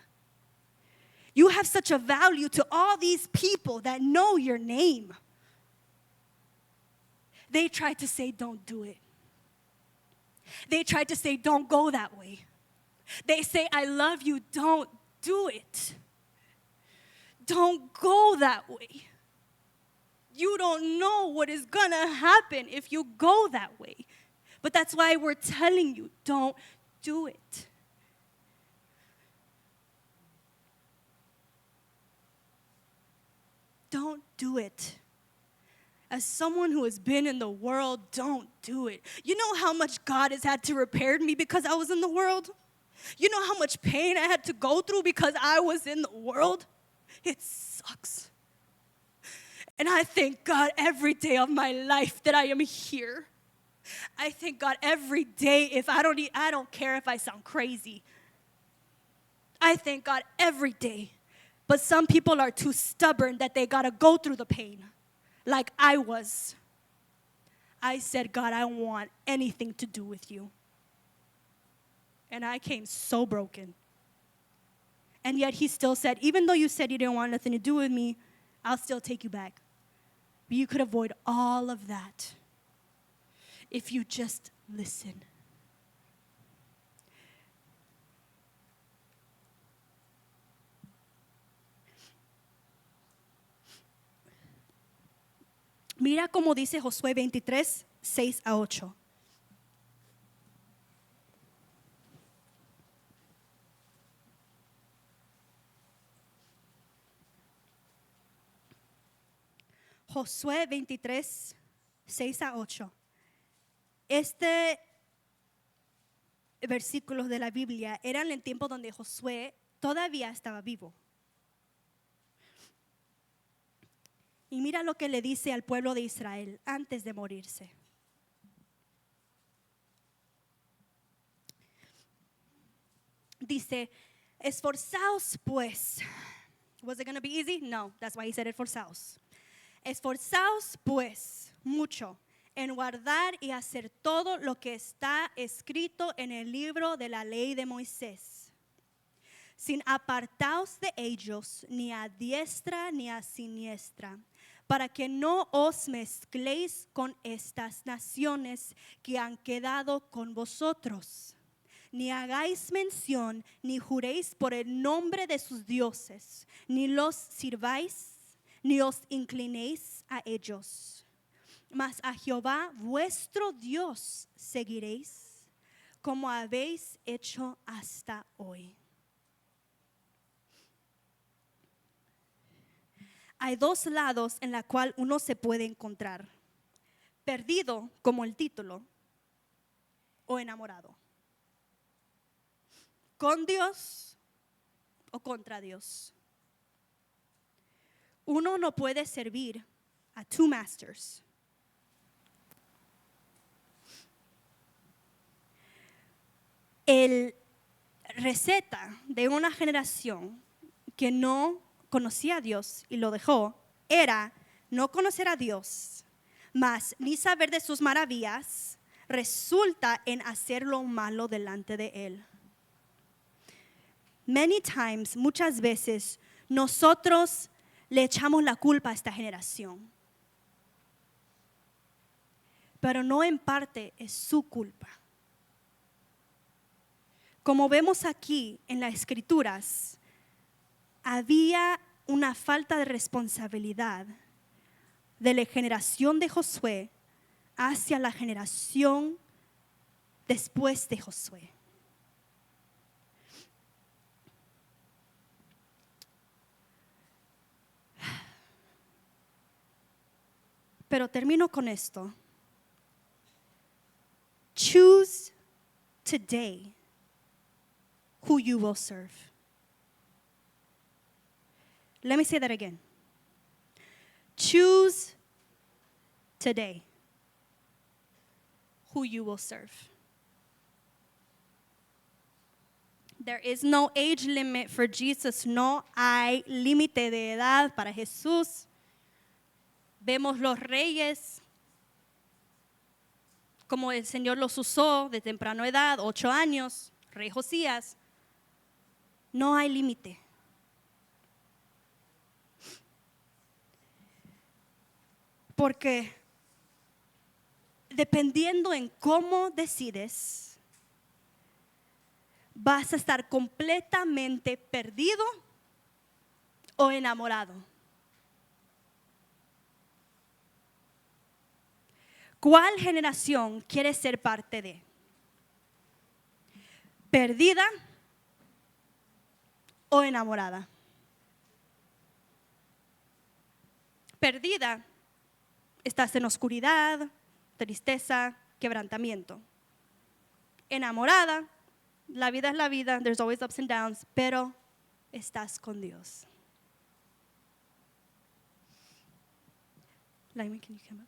You have such a value to all these people that know your name. They tried to say, don't do it. They tried to say, don't go that way. They say, I love you, don't do it. Don't go that way. You don't know what is gonna happen if you go that way. But that's why we're telling you, don't do it. Don't do it. As someone who has been in the world, don't do it. You know how much God has had to repair me because I was in the world? You know how much pain I had to go through because I was in the world? It sucks. And I thank God every day of my life that I am here. I thank God every day if I don't care if I sound crazy. I thank God every day. But some people are too stubborn that they gotta go through the pain, like I was. I said, God, I don't want anything to do with you. And I came so broken. And yet he still said, even though you said you didn't want nothing to do with me, I'll still take you back. But you could avoid all of that if you just listen. Mira cómo dice Josué 23, 6 a 8. Josué 23, 6 a 8. Este versículos de la Biblia eran en tiempo donde Josué todavía estaba vivo. Y mira lo que le dice al pueblo de Israel antes de morirse. Dice, esforzaos pues. Was it going to be easy? No, that's why he said esforzaos. Esforzaos pues mucho en guardar y hacer todo lo que está escrito en el libro de la ley de Moisés, sin apartaos de ellos ni a diestra ni a siniestra, para que no os mezcléis con estas naciones que han quedado con vosotros, ni hagáis mención ni juréis por el nombre de sus dioses, ni los sirváis, ni os inclinéis a ellos. Mas a Jehová vuestro Dios seguiréis, como habéis hecho hasta hoy. Hay dos lados en la cual uno se puede encontrar: perdido, como el título, o enamorado. Con Dios o contra Dios. Uno no puede servir a two masters. El receta de una generación que no conocía a Dios y lo dejó era no conocer a Dios, mas ni saber de sus maravillas, resulta en hacer lo malo delante de Él. Many times, muchas veces, nosotros le echamos la culpa a esta generación. Pero no en parte es su culpa. Como vemos aquí en las Escrituras, había una falta de responsabilidad de la generación de Josué hacia la generación después de Josué. Pero termino con esto. Choose today who you will serve. Let me say that again. Choose today who you will serve. There is no age limit for Jesus. No hay límite de edad para Jesús. Vemos los reyes, como el Señor los usó de temprana edad, 8 años, rey Josías. No hay límite. Porque dependiendo en cómo decides, vas a estar completamente perdido o enamorado. ¿Cuál generación quieres ser parte de? ¿Perdida o enamorada? Perdida, estás en oscuridad, tristeza, quebrantamiento. Enamorada, la vida es la vida, there's always ups and downs, pero estás con Dios. Lyman, can you come up?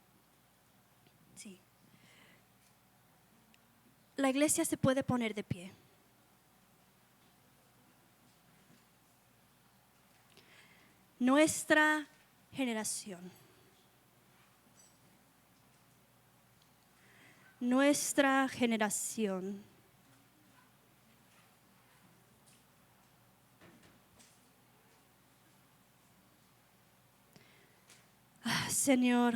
Sí. La iglesia se puede poner de pie. Nuestra generación. Nuestra generación. Señor,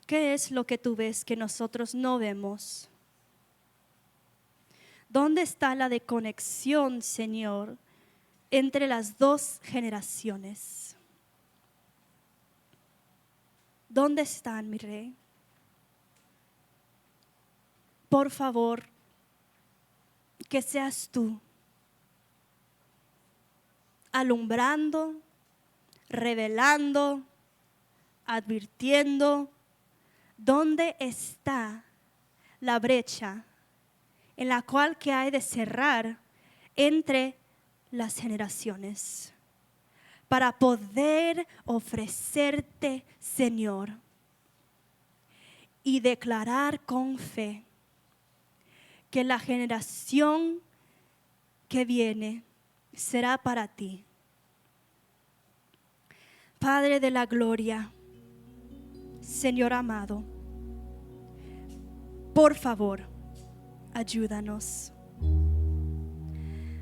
¿qué es lo que tú ves que nosotros no vemos? ¿Dónde está la desconexión, Señor, entre las dos generaciones? ¿Dónde están, mi Rey? Por favor, que seas tú alumbrando, revelando, advirtiendo dónde está la brecha en la cual que hay de cerrar entre las generaciones para poder ofrecerte, Señor, y declarar con fe que la generación que viene será para ti. Padre de la gloria, Señor amado, por favor, ayúdanos.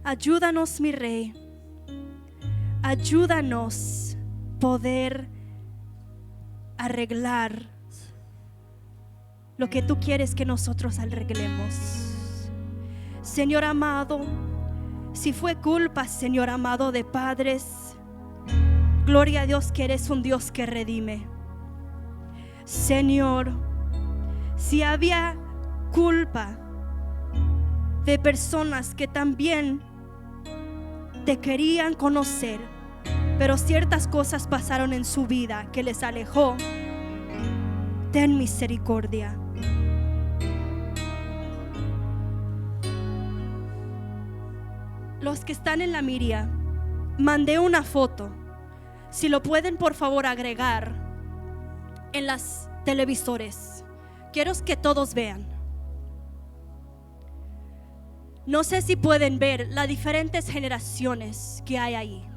Ayúdanos, mi Rey. Ayúdanos poder arreglar lo que tú quieres que nosotros arreglemos. Señor amado, si fue culpa, Señor amado, de padres, gloria a Dios que eres un Dios que redime. Señor, si había culpa de personas que también te querían conocer, pero ciertas cosas pasaron en su vida que les alejó, ten misericordia. Los que están en la miria, mandé una foto. Si lo pueden por favor agregar en las televisores. Quiero que todos vean. No sé si pueden ver las diferentes generaciones que hay ahí.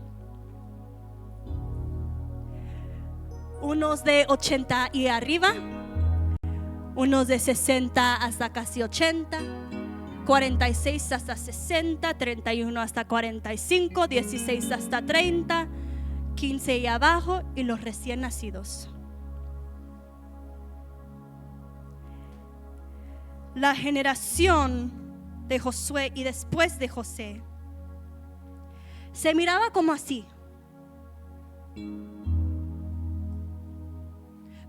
Unos de 80 y arriba, unos de 60 hasta casi 80, 46 hasta 60, 31 hasta 45, 16 hasta 30, 15 y abajo, y los recién nacidos. La generación de Josué y después de José se miraba como así.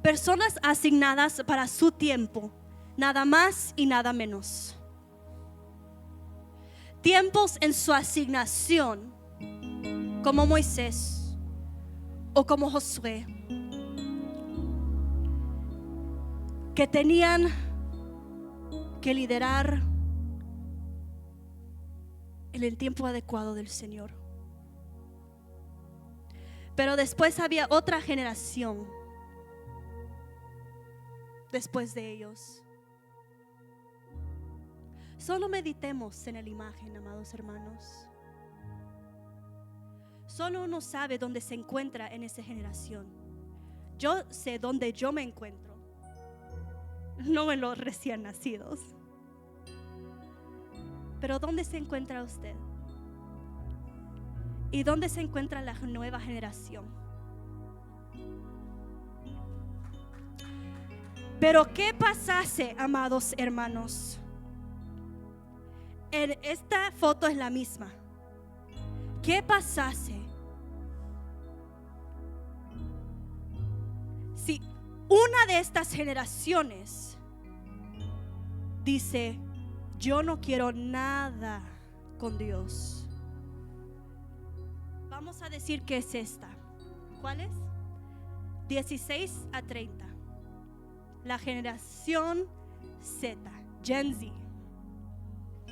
Personas asignadas para su tiempo, nada más y nada menos. Tiempos en su asignación, como Moisés o como Josué, que tenían que liderar en el tiempo adecuado del Señor. Pero después había otra generación después de ellos. Solo meditemos en la imagen, amados hermanos. Solo uno sabe dónde se encuentra en esa generación. Yo sé dónde yo me encuentro, no en los recién nacidos. Pero ¿dónde se encuentra usted? ¿Y dónde se encuentra la nueva generación? Pero ¿qué pasase, amados hermanos? En esta foto es la misma. ¿Qué pasase si una de estas generaciones dice: yo no quiero nada con Dios? Vamos a decir que es esta. ¿Cuál es? 16 a 30. La generación Z, Gen Z.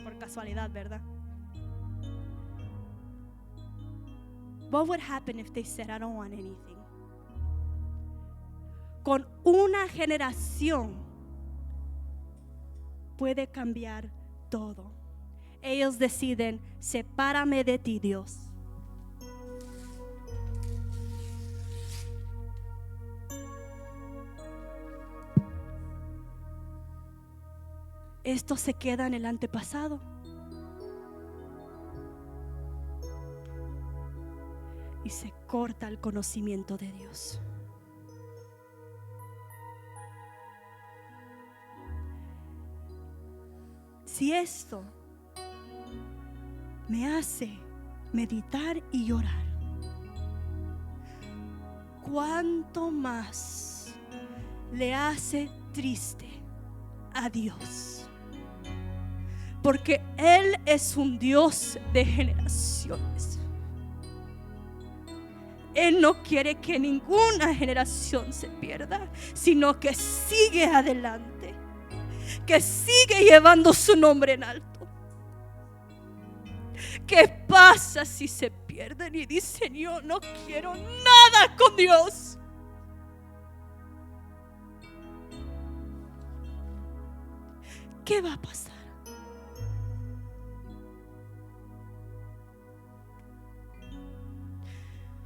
Por casualidad, ¿verdad? What would happen if they said, I don't want anything? Con una generación puede cambiar todo. Ellos deciden: sepárame de ti, Dios. Esto se queda en el antepasado. Y se corta el conocimiento de Dios. Si esto me hace meditar y llorar, ¿cuánto más le hace triste a Dios? Porque Él es un Dios de generaciones. Él no quiere que ninguna generación se pierda, sino que sigue adelante, que sigue llevando su nombre en alto. ¿Qué pasa si se pierden y dicen: yo no quiero nada con Dios? ¿Qué va a pasar?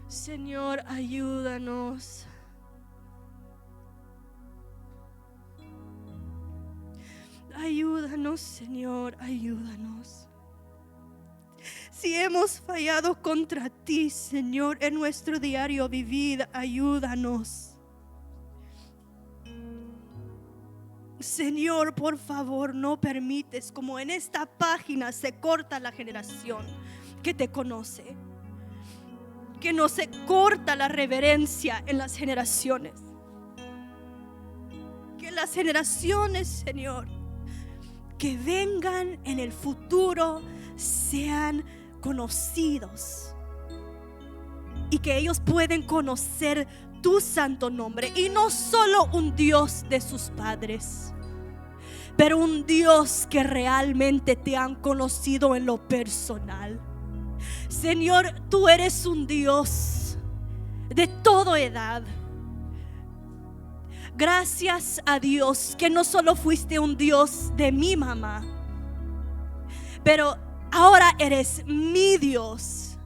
Señor, ayúdanos. Ayúdanos, Señor, ayúdanos. Si hemos fallado contra ti, Señor, en nuestro diario vivir, ayúdanos. Señor, por favor, no permites como en esta página se corta la generación que te conoce, que no se corta la reverencia en las generaciones. Que las generaciones, Señor, que vengan en el futuro sean conocidos y que ellos pueden conocer tu santo nombre, y no solo un Dios de sus padres, pero un Dios que realmente te han conocido en lo personal. Señor, tú eres un Dios de toda edad. Gracias a Dios que no solo fuiste un Dios de mi mamá, pero ahora eres mi Dios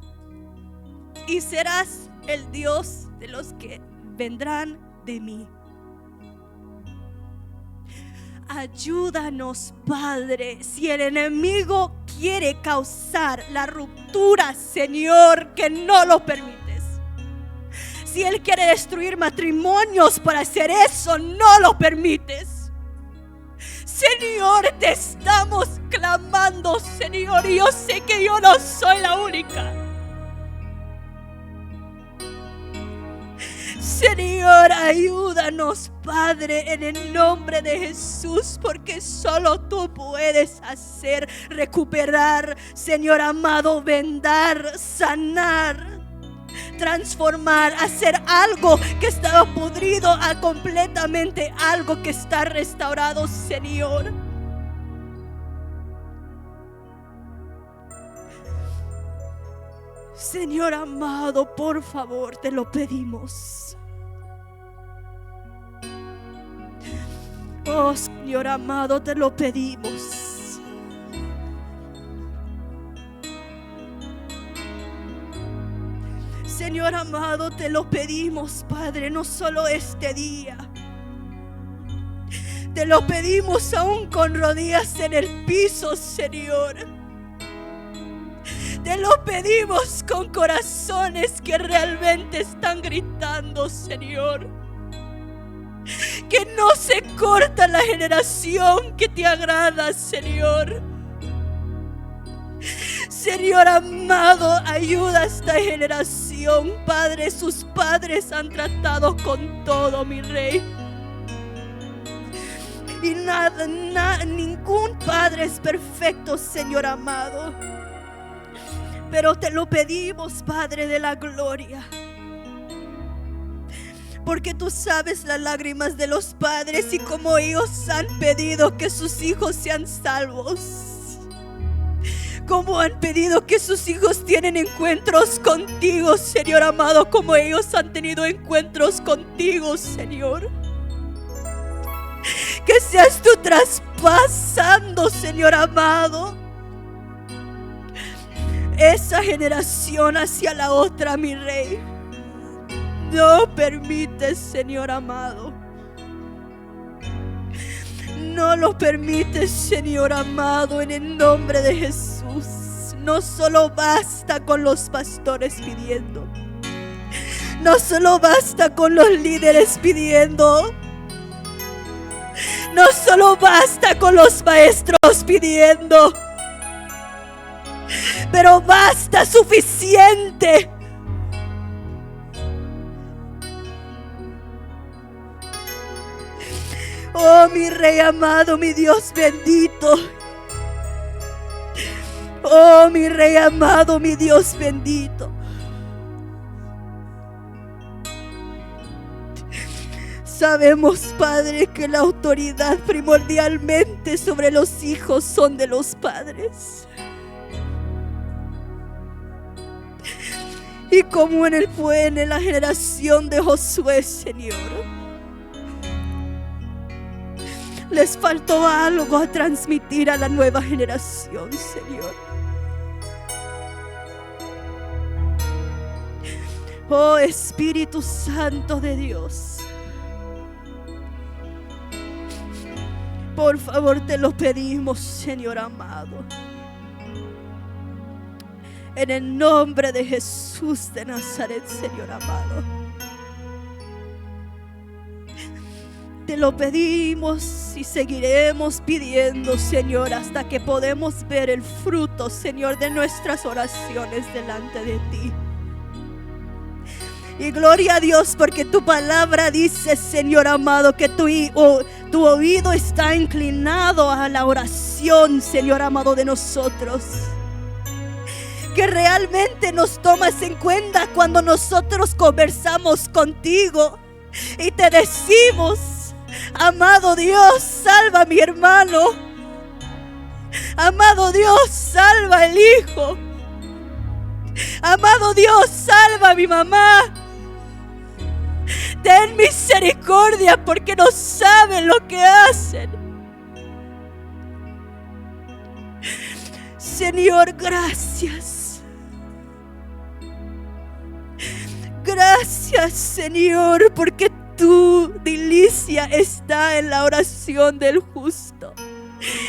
y serás el Dios de los que vendrán de mí. Ayúdanos, Padre, si el enemigo quiere causar la ruptura, Señor, que no lo permites. Si él quiere destruir matrimonios para hacer eso, no lo permites. Señor, te estamos clamando, Señor, y yo sé que yo no soy la única. Señor, ayúdanos, Padre, en el nombre de Jesús, porque solo tú puedes hacer recuperar, Señor amado, vendar, sanar, transformar, hacer algo que estaba podrido a completamente algo que está restaurado, Señor. Señor amado, por favor, te lo pedimos. Oh, Señor amado, te lo pedimos. Señor amado, te lo pedimos, Padre, no solo este día. Te lo pedimos aún con rodillas en el piso, Señor. Te lo pedimos con corazones que realmente están gritando, Señor. Que no se corta la generación que te agrada, Señor. Señor amado, ayuda a esta generación, Padre. Sus padres han tratado con todo, mi Rey. Y ningún padre es perfecto, Señor amado. Pero te lo pedimos, Padre de la gloria, porque tú sabes las lágrimas de los padres y cómo ellos han pedido que sus hijos sean salvos, cómo han pedido que sus hijos tienen encuentros contigo, Señor amado, como ellos han tenido encuentros contigo, Señor. Que seas tú traspasando, Señor amado, esa generación hacia la otra, mi Rey. No permites, Señor amado. No lo permites, Señor amado, en el nombre de Jesús. No solo basta con los pastores pidiendo. No solo basta con los líderes pidiendo. No solo basta con los maestros pidiendo. Pero basta, suficiente. Oh, mi Rey amado, mi Dios bendito. Oh, mi Rey amado, mi Dios bendito. Sabemos, Padre, que la autoridad primordialmente sobre los hijos son de los padres. Y como en la generación de Josué, Señor, les faltó algo a transmitir a la nueva generación, Señor. Oh, Espíritu Santo de Dios, por favor te lo pedimos, Señor amado. En el nombre de Jesús de Nazaret, Señor amado. Te lo pedimos y seguiremos pidiendo, Señor, hasta que podemos ver el fruto, Señor, de nuestras oraciones delante de ti. Y gloria a Dios, porque tu palabra dice, Señor amado, que tu oído está inclinado a la oración, Señor amado, de nosotros. Que realmente nos tomas en cuenta cuando nosotros conversamos contigo y te decimos: amado Dios, salva a mi hermano. Amado Dios, salva al hijo. Amado Dios, salva a mi mamá. Ten misericordia porque no saben lo que hacen. Señor, gracias. Gracias, Señor, porque tu delicia está en la oración del justo.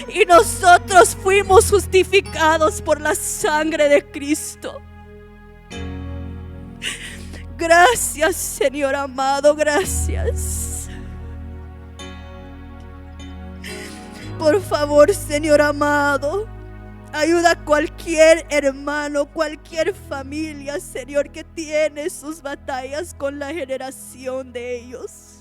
Y nosotros fuimos justificados por la sangre de Cristo. Gracias, Señor amado, gracias. Por favor, Señor amado, ayuda a cualquier hermano, cualquier familia, Señor, que tiene sus batallas con la generación de ellos.